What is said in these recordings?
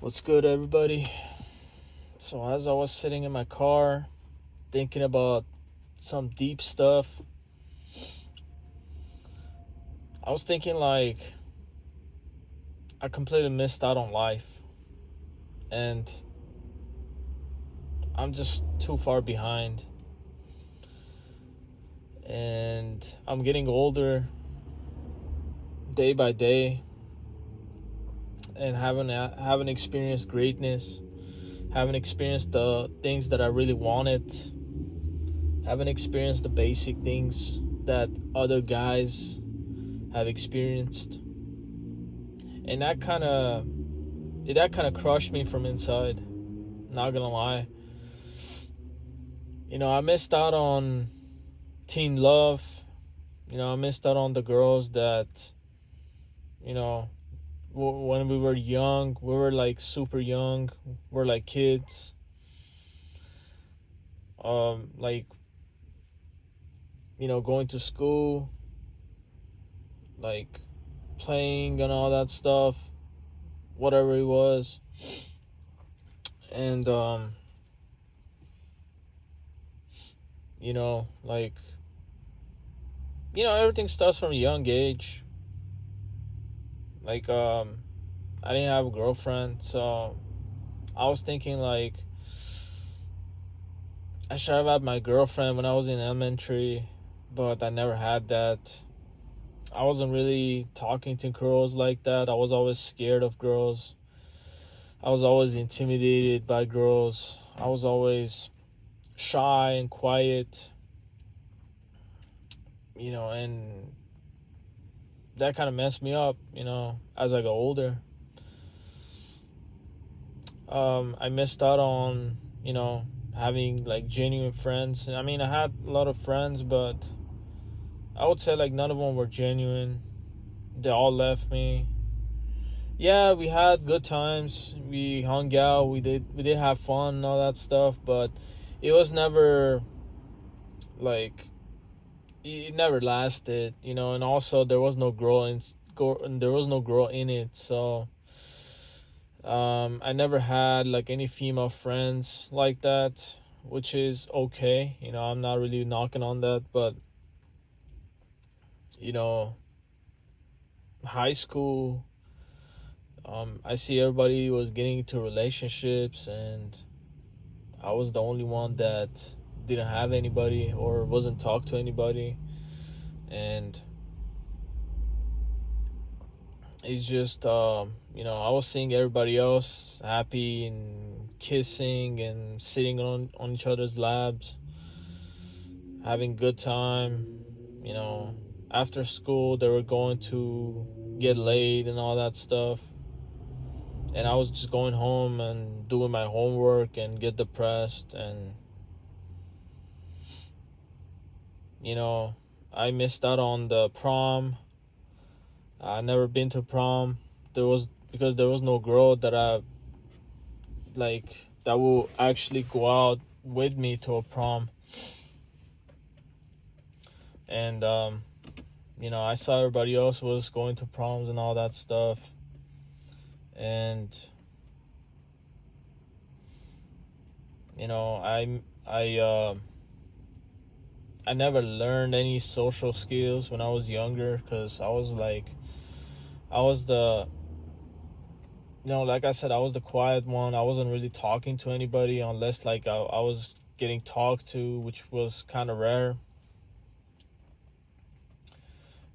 What's good, everybody? So, as I was sitting in my car thinking about some deep stuff, I was thinking like I completely missed out on life and I'm just too far behind. And I'm getting older day by day and haven't experienced greatness, haven't experienced the things that I really wanted, haven't experienced the basic things that other guys have experienced. And that kind of crushed me from inside. Not gonna lie. I missed out on teen love. I missed out on the girls that, you know, when we were young, we were like super young. We're like kids. Like, going to school, like playing and all that stuff, whatever it was. And, like, everything starts from a young age. Like, I didn't have a girlfriend, so I was thinking like I should have had my girlfriend when I was in elementary, but I never had that. I wasn't really talking to girls like that. I was always scared of girls. I was always intimidated by girls. I was always shy and quiet, and that kind of messed me up, as I got older. I missed out on, having like genuine friends. I mean, I had a lot of friends, but I would say like none of them were genuine. They all left me. Yeah, we had good times. We hung out. We did have fun and all that stuff, but it was never like it never lasted, and also there was no girl in it. So I never had like any female friends like that, which is okay. I'm not really knocking on that, but you know, high school, I see everybody was getting into relationships, and I was the only one that didn't have anybody or wasn't talk to anybody, and it's just I was seeing everybody else happy and kissing and sitting on each other's laps, having good time. After school they were going to get laid and all that stuff, and I was just going home and doing my homework and get depressed. And I missed out on the prom. I never been to prom. Because there was no girl that I like that will actually go out with me to a prom. And I saw everybody else was going to proms and all that stuff. And I never learned any social skills when I was younger, because I was the like I said, I was the quiet one. I wasn't really talking to anybody unless like I was getting talked to, which was kind of rare.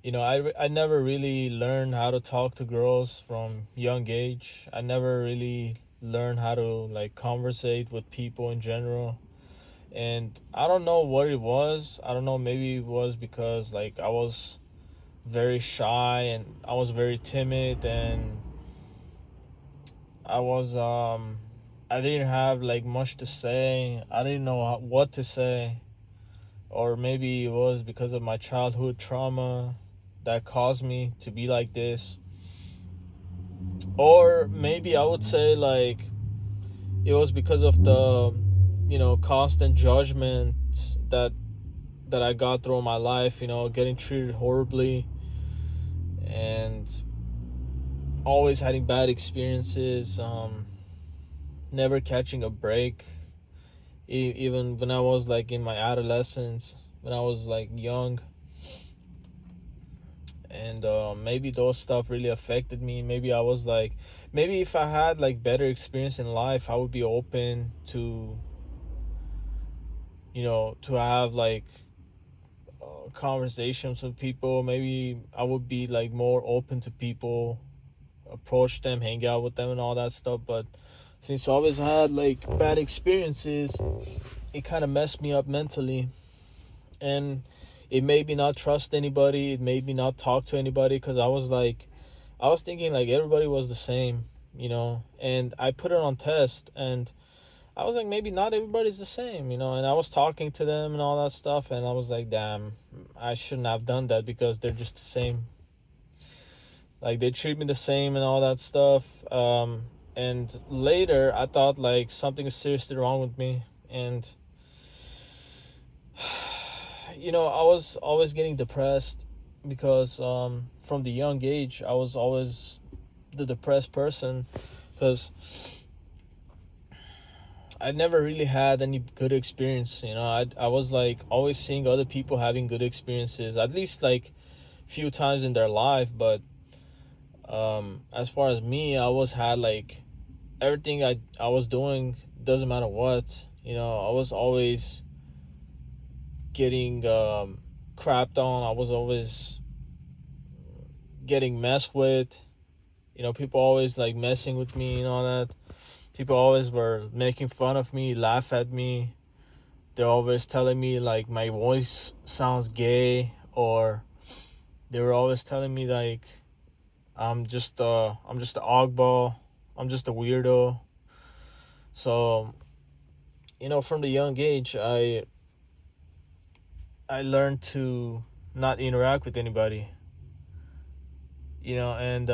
I never really learned how to talk to girls from young age. I never really learned how to like conversate with people in general. And I don't know what it was. I don't know, maybe it was because like I was very shy and I was very timid, and I didn't have like much to say. I didn't know what to say. Or maybe it was because of my childhood trauma that caused me to be like this. Or maybe I would say like it was because of the constant judgment that I got through my life, getting treated horribly and always having bad experiences. never catching a break. Even when I was like in my adolescence, when I was like young, and maybe those stuff really affected me. Maybe I was like, maybe if I had like better experience in life, I would be open to, to have like conversations with people. Maybe I would be like more open to people, approach them, hang out with them, and all that stuff. But since I always had like bad experiences, it kind of messed me up mentally, and it made me not trust anybody. It made me not talk to anybody because I was thinking like everybody was the same, and I put it on test, and I was like, maybe not everybody's the same, and I was talking to them and all that stuff, and I was like, damn, I shouldn't have done that because they're just the same. Like, they treat me the same and all that stuff. And later, I thought, like, something is seriously wrong with me. And, I was always getting depressed because from the young age, I was always the depressed person because I never really had any good experience. I was like always seeing other people having good experiences, at least like few times in their life. But as far as me, I always had like everything I was doing, doesn't matter what, I was always getting crapped on. I was always getting messed with. People always like messing with me and all that. People always were making fun of me, laugh at me. They're always telling me like my voice sounds gay, or they were always telling me like I'm just a oddball. I'm just a weirdo. So, from the young age, I learned to not interact with anybody. And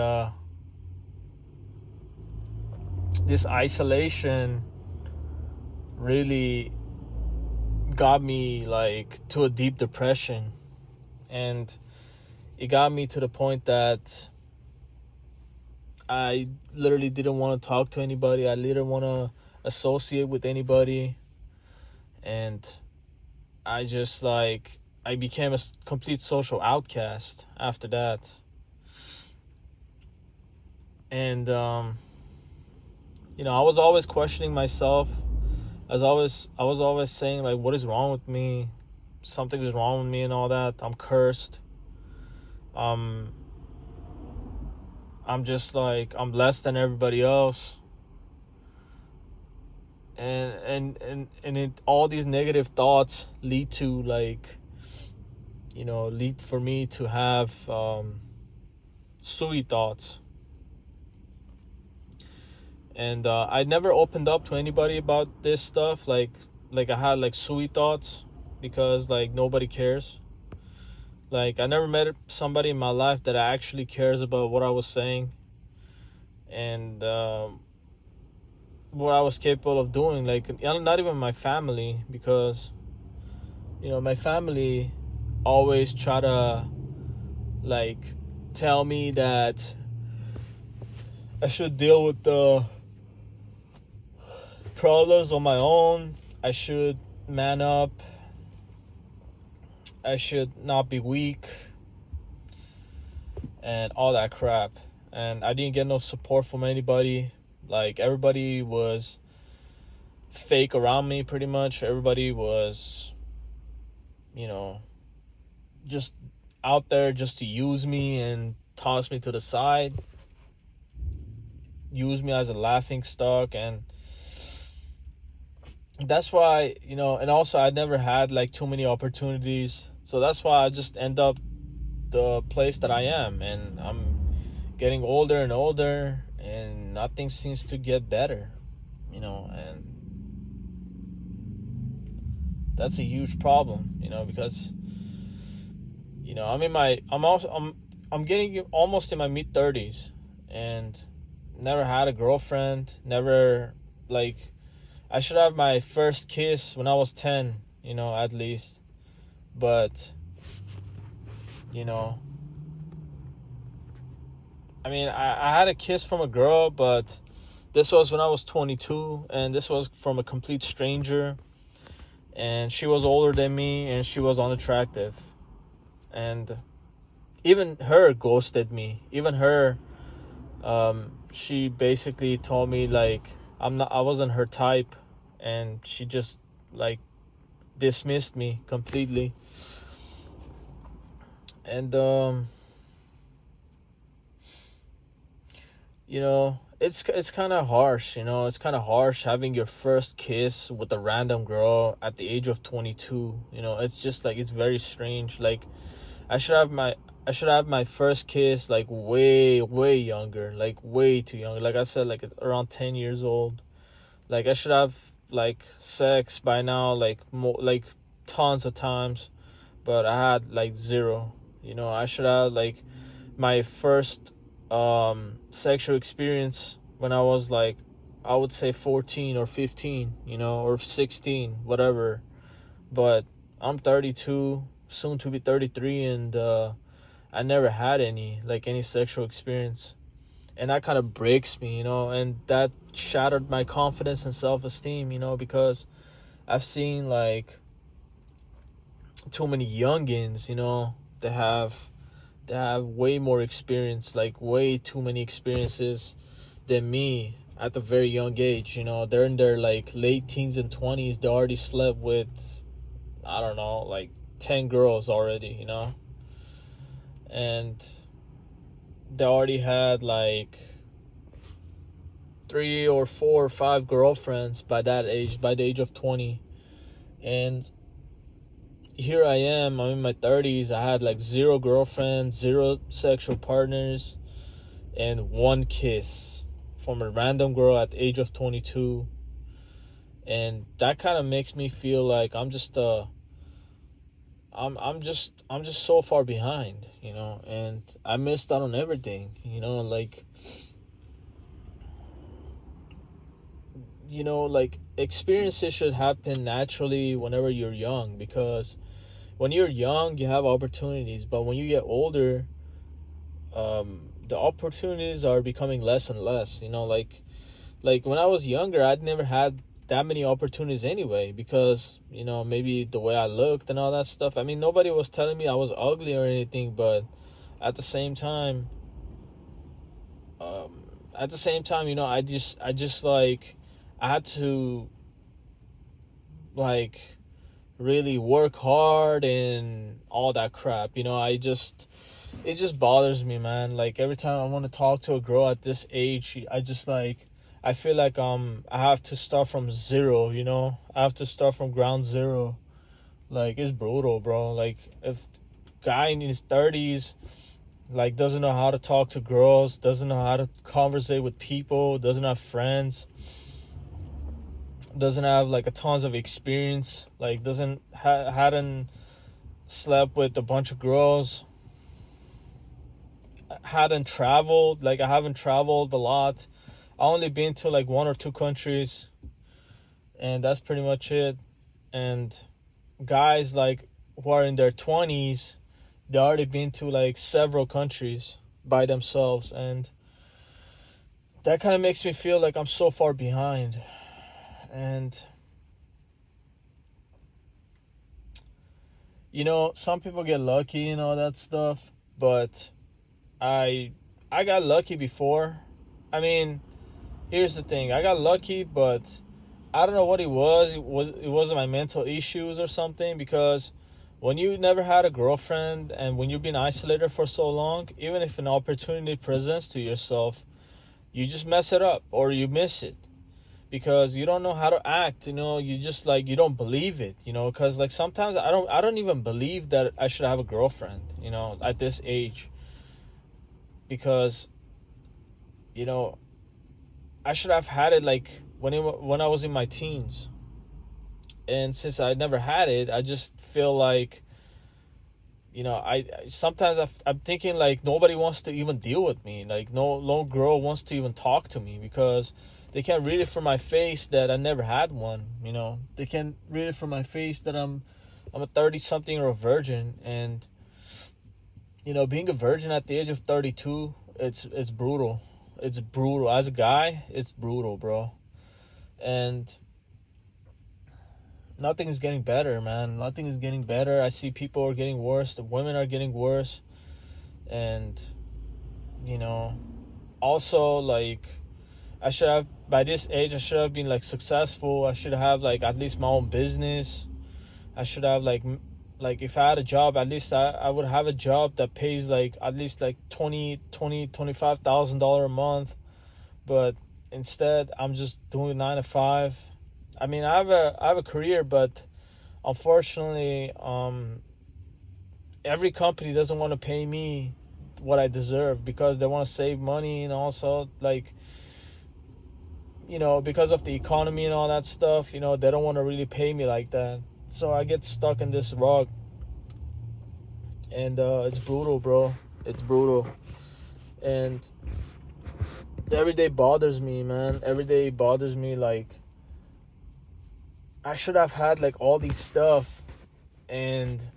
this isolation really got me like to a deep depression, and it got me to the point that I literally didn't want to talk to anybody. I didn't want to associate with anybody, and I just like I became a complete social outcast after that. And I was always questioning myself. I was always saying like, what is wrong with me? Something is wrong with me and all that. I'm cursed. I'm just like, I'm less than everybody else. And all these negative thoughts lead to like, lead for me to have suicide thoughts. And I never opened up to anybody about this stuff. Like I had like suicide thoughts because like nobody cares. Like I never met somebody in my life that actually cares about what I was saying and what I was capable of doing. Like not even my family, because my family always try to like tell me that I should deal with the problems on my own. I should man up. I should not be weak and all that crap. And I didn't get no support from anybody. Like everybody was fake around me pretty much. Everybody was, just out there just to use me and toss me to the side. Use me as a laughing stock. And that's why, and also I never had like too many opportunities. So that's why I just end up the place that I am. And I'm getting older and older, and nothing seems to get better, and that's a huge problem, because, I'm getting almost in my mid-30s, and never had a girlfriend, never, like, I should have my first kiss when I was 10, at least, but, I mean, I had a kiss from a girl, but This was when I was 22, and this was from a complete stranger. And she was older than me, and she was unattractive. And even her ghosted me. Even her, she basically told me like I wasn't her type, and she just like dismissed me completely. And it's kind of harsh. It's kind of harsh having your first kiss with a random girl at the age of 22. It's just like it's very strange. Like I should have my I should have my first kiss like way younger, like way too young. Like I said, like around 10 years old. Like I should have like sex by now, like like tons of times, but I had like zero. I should have like my first sexual experience when I was like, I would say 14 or 15, or 16, whatever. But I'm 32, soon to be 33, and I never had any sexual experience. And that kind of breaks me, and that shattered my confidence and self-esteem, because I've seen like too many youngins, they have way more experience, like way too many experiences than me at a very young age. They're in their like late teens and 20s. They already slept with, I don't know, like 10 girls already, and they already had like 3 or 4 or 5 girlfriends by that age, by the age of 20. And here I am, I'm in my 30s. I had like 0 girlfriends, 0 sexual partners, and 1 kiss from a random girl at the age of 22. And that kind of makes me feel like I'm just I'm just so far behind, and I missed out on everything, like like experiences should happen naturally whenever you're young, because when you're young you have opportunities, but when you get older, the opportunities are becoming less and less. Like when I was younger, I'd never had that many opportunities anyway, because maybe the way I looked and all that stuff. I mean, nobody was telling me I was ugly or anything, but at the same time, I just like I had to like really work hard and all that crap. It just bothers me, man. Like every time I want to talk to a girl at this age, I feel like I have to start from zero. I have to start from ground zero. Like it's brutal, bro. Like if guy in his 30s like doesn't know how to talk to girls, doesn't know how to conversate with people, doesn't have friends, doesn't have like a tons of experience, like doesn't hadn't slept with a bunch of girls, hadn't traveled. Like I haven't traveled a lot. I only been to like 1 or 2 countries, and that's pretty much it. And guys like who are in their 20s, they already been to like several countries by themselves, and that kind of makes me feel like I'm so far behind. And some people get lucky and all that stuff, but I I got lucky before. I mean, here's the thing. I got lucky, but I don't know what it was. It wasn't my mental issues or something, because when you never had a girlfriend and when you've been isolated for so long, even if an opportunity presents to yourself, you just mess it up or you miss it, because you don't know how to act. You just like you don't believe it, because like sometimes I don't even believe that I should have a girlfriend, at this age, because you know I should have had it like when I was in my teens. And since I never had it, I just feel like I sometimes I'm thinking like nobody wants to even deal with me. Like no girl wants to even talk to me, because they can't read it from my face that I never had one. They can't read it from my face that I'm a 30 something or a virgin. And being a virgin at the age of 32, it's brutal. It's brutal. As a guy, it's brutal, bro. And nothing is getting better, man. Nothing is getting better. I see people are getting worse. The women are getting worse. And, you know, also, like, I should have, by this age, I should have been, like, successful. I should have, like, at least my own business. I should have, like if I had a job, at least I would have a job that pays, like, at least, like, $25,000 a month. But instead, I'm just doing 9 to 5. I mean, I have a career, but unfortunately, every company doesn't want to pay me what I deserve because they want to save money, and also, like, you know, because of the economy and all that stuff, you know, they don't want to really pay me like that. So I get stuck in this rug, and it's brutal, bro. It's brutal, and every day bothers me, man. Every day bothers me. Like, I should have had, like, all these stuff, and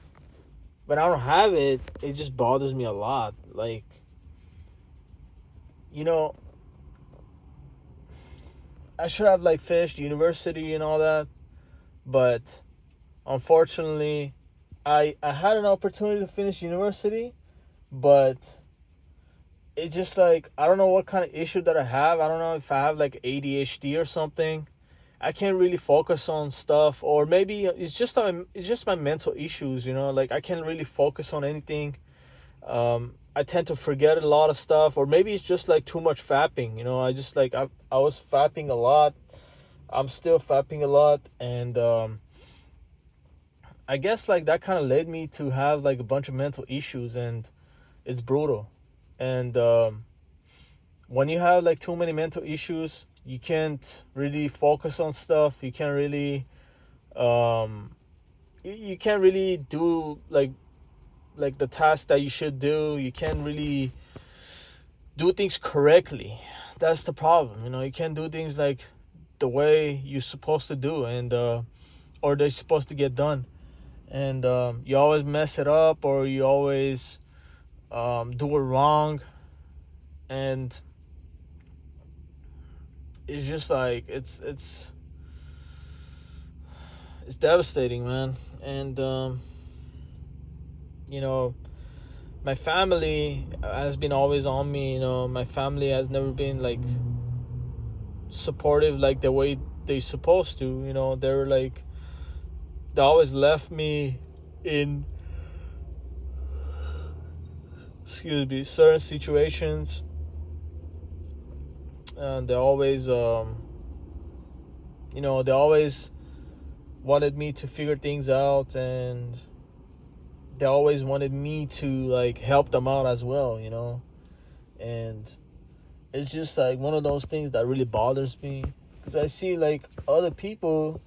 when I don't have it, it just bothers me a lot. Like, you know, I should have, like, finished university and all that, but unfortunately, I had an opportunity to finish university, but it's just, like, I don't know what kind of issue that I have. I don't know if I have, like, ADHD or something. I can't really focus on stuff, or maybe it's just my mental issues, you know. Like, I can't really focus on anything. I tend to forget a lot of stuff, or maybe it's just, like, too much fapping, you know. I just, like, I was fapping a lot. I'm still fapping a lot, and I guess, like, that kind of led me to have, like, a bunch of mental issues, and it's brutal. And when you have, like, too many mental issues, you can't really focus on stuff. You can't really you can't really do, like the task that you should do. You can't really do things correctly. That's the problem, you know. You can't do things, like, the way you're supposed to do, and or they're supposed to get done. And you always mess it up, or you always do it wrong, and it's just, like, it's devastating, man. And you know, my family has been always on me. You know, my family has never been, like, supportive like the way they supposed to. You know, they're like, they always left me in, excuse me, certain situations, and they always you know, they always wanted me to figure things out, and they always wanted me to, like, help them out as well, you know. And it's just, like, one of those things that really bothers me, because I see, like, other people,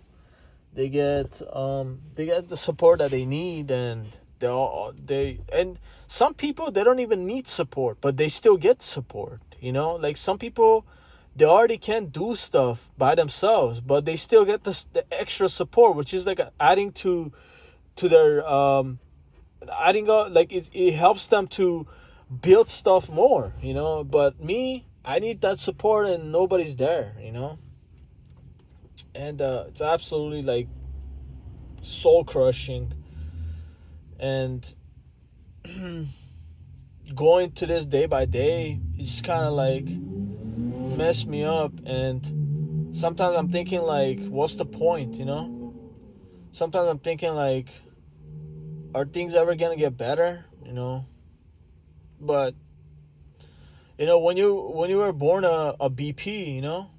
they get the support that they need, and and some people, they don't even need support, but they still get support, you know. Like, some people, they already can't do stuff by themselves, but they still get the extra support, which is, like, adding to their adding up, like, it helps them to build stuff more, you know. But me, I need that support, and nobody's there, you know. And it's absolutely, like, soul crushing, and going to this day by day, it's kind of, like, messed me up. And sometimes I'm thinking, like, what's the point, you know? Sometimes I'm thinking, like, are things ever gonna get better, you know? But, you know, when you were born a BP, you know,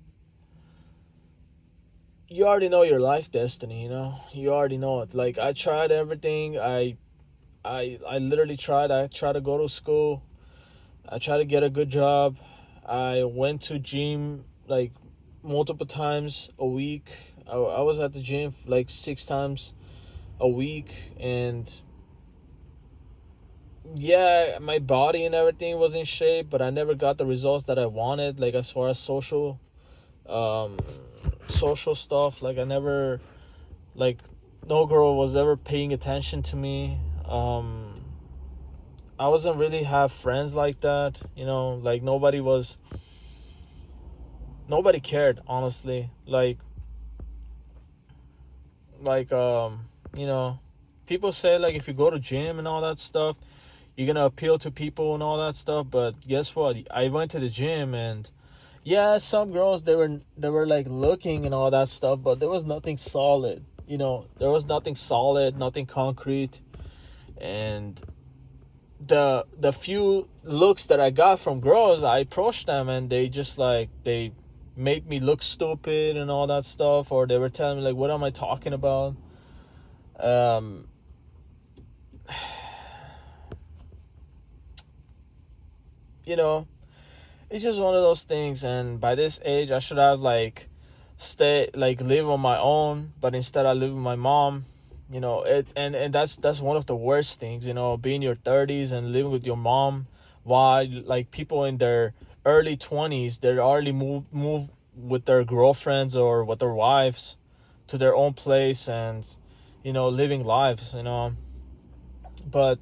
you already know your life destiny, you know. You already know it. Like, I tried everything. I literally tried. I tried to go to school. I tried to get a good job. I went to gym, like, multiple times a week. I was at the gym, like, 6 times a week, and yeah, my body and everything was in shape, but I never got the results that I wanted, like, as far as social stuff. Like, I never, like, no girl was ever paying attention to me. I wasn't really have friends like that, you know. Like, nobody was nobody cared, honestly. Like you know, people say like if you go to gym and all that stuff, you're gonna appeal to people and all that stuff. But guess what? I went to the gym, and yeah, some girls, they were like looking and all that stuff, but there was nothing solid. There was nothing solid, nothing concrete. And the few looks that I got from girls, I approached them, and they just like they made me look stupid and all that stuff, or they were telling me like, what am I talking about? um you know it's just one of those things. And by this age, I should have like live on my own, but instead I live with my mom. And that's one of the worst things, being in your 30s and living with your mom, while like people in their early 20s, they already move with their girlfriends or with their wives to their own place, and living lives. But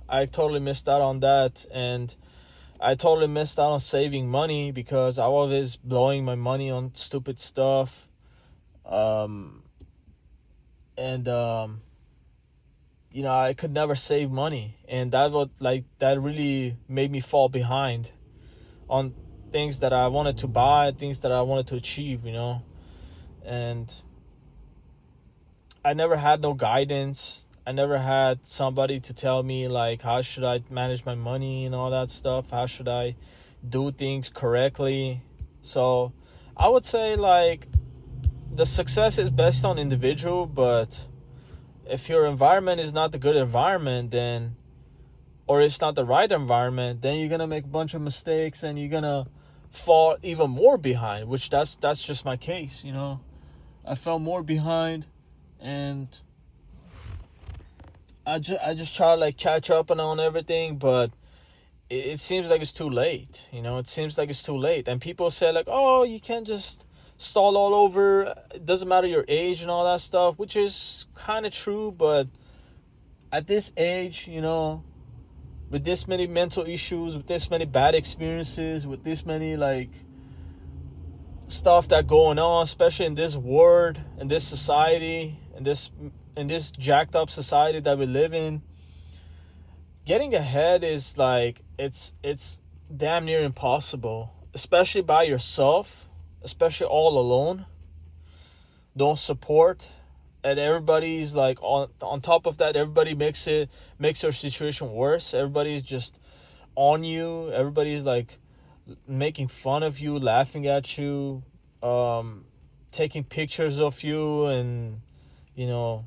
I totally missed out on that. And I totally missed out on saving money because I was always blowing my money on stupid stuff. Um, and I could never save money, and that really made me fall behind on things that I wanted to buy, things that I wanted to achieve. And I never had no guidance. I never had somebody to tell me like how should I manage my money and all that stuff. How should I do things correctly? So I would say like the success is based on individual, but if your environment is not the good environment, then or it's not the right environment, then you're gonna make a bunch of mistakes and you're gonna fall even more behind. Which that's just my case. I fell more behind, and I just try to like catch up on everything, but it seems like it's too late. It seems like it's too late. And people say like, oh, you can't just stall all over. It doesn't matter your age and all that stuff, which is kind of true. But at this age, with this many mental issues, with this many bad experiences, with this many like stuff that going on, especially in this world, in this society, in this jacked up society that we live in, getting ahead is like it's damn near impossible, especially by yourself, especially all alone. Don't support, and everybody's like on top of that, everybody makes your situation worse. Everybody's just on you. Everybody's like making fun of you, laughing at you, taking pictures of you, and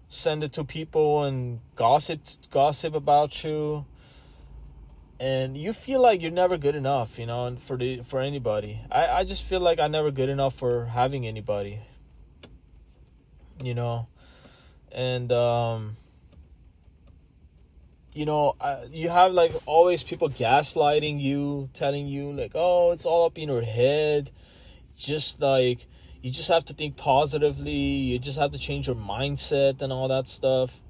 send it to people and gossip about you. And you feel like you're never good enough, and for anybody. I just feel like I'm never good enough for having anybody, you know and you have like always people gaslighting you, telling you like, oh, it's all up in your head. Just like, you just have to think positively, you just have to change your mindset and all that stuff.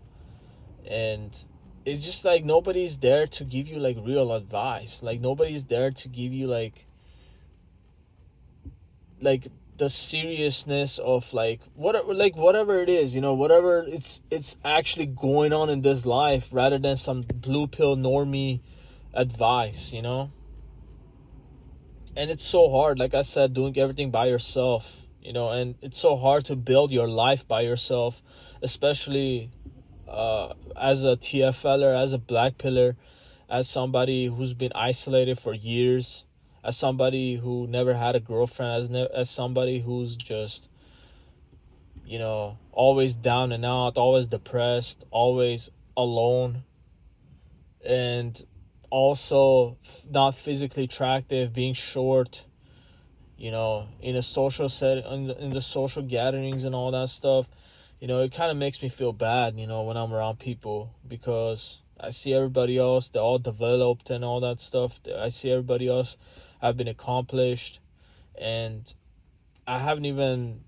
And it's just like nobody's there to give you like real advice. Like nobody's there to give you like the seriousness of like whatever it is, whatever it's actually going on in this life, rather than some blue pill normie advice. And it's so hard, like I said, doing everything by yourself. And it's so hard to build your life by yourself, especially as a TFLer, as a black pillar, as somebody who's been isolated for years, as somebody who never had a girlfriend, as somebody who's just, always down and out, always depressed, always alone, and also not physically attractive, being short, in a social set, in the social gatherings and all that stuff. It kind of makes me feel bad, when I'm around people, because I see everybody else, they're all developed and all that stuff. I see everybody else have been accomplished, and I haven't even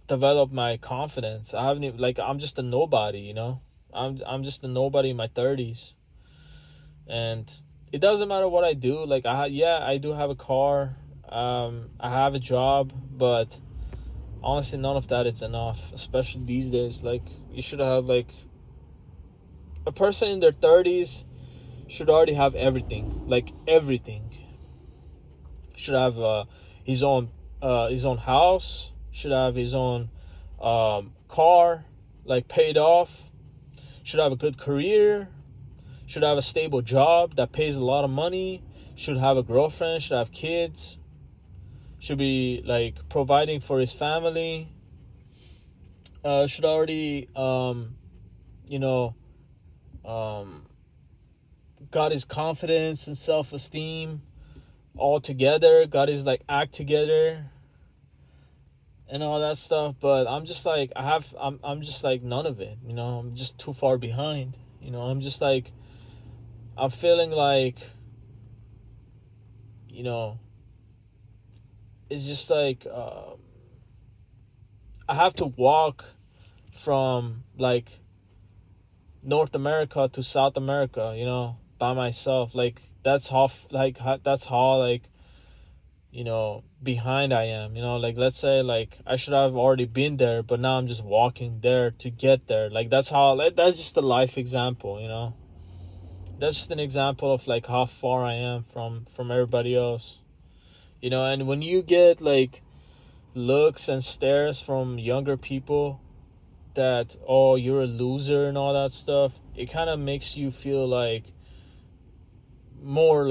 developed my confidence. I haven't even, like, I'm just a nobody. I'm just a nobody in my 30s. And it doesn't matter what I do. Like yeah, I do have a car, I have a job, but honestly, none of that is enough, especially these days. Like, you should have, like, a person in their 30s should already have everything, like everything. Should have his own house, should have his own car, like, paid off, should have a good career, should have a stable job that pays a lot of money, should have a girlfriend, should have kids, should be, like, providing for his family, should already you know got his confidence and self-esteem all together, got his, like, act together and all that stuff. But I'm just like, I'm just like none of it, I'm just too far behind. I'm just like, I'm feeling like, it's just like, I have to walk from, like, North America to South America, by myself. Like, that's how like, behind I am. Like, let's say, like, I should have already been there, but now I'm just walking there to get there. Like, that's just a life example. That's just an example of, like, how far I am from everybody else. And when you get, like, looks and stares from younger people that, oh, you're a loser and all that stuff, it kind of makes you feel like more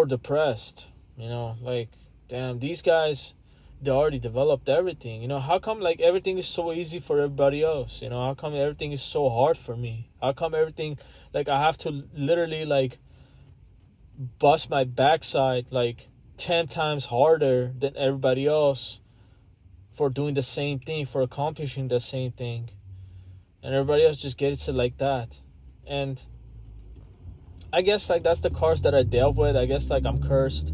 depressed. Like, damn, these guys, they already developed everything. How come, like, everything is so easy for everybody else? How come everything is so hard for me? How come everything, like, I have to literally, like, bust my backside, like, 10 times harder than everybody else for doing the same thing, for accomplishing the same thing, and everybody else just gets it like that? And I guess, like, that's the cards that I dealt with. I guess, like, I'm cursed.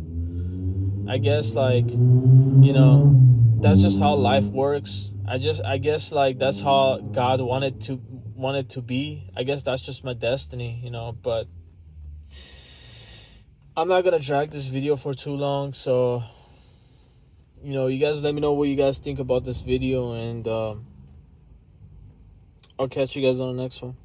I guess, like, that's just how life works. I guess, like, that's how God wanted to be. I guess that's just my destiny. But I'm not gonna drag this video for too long. So, you guys let me know what you guys think about this video, and I'll catch you guys on the next one.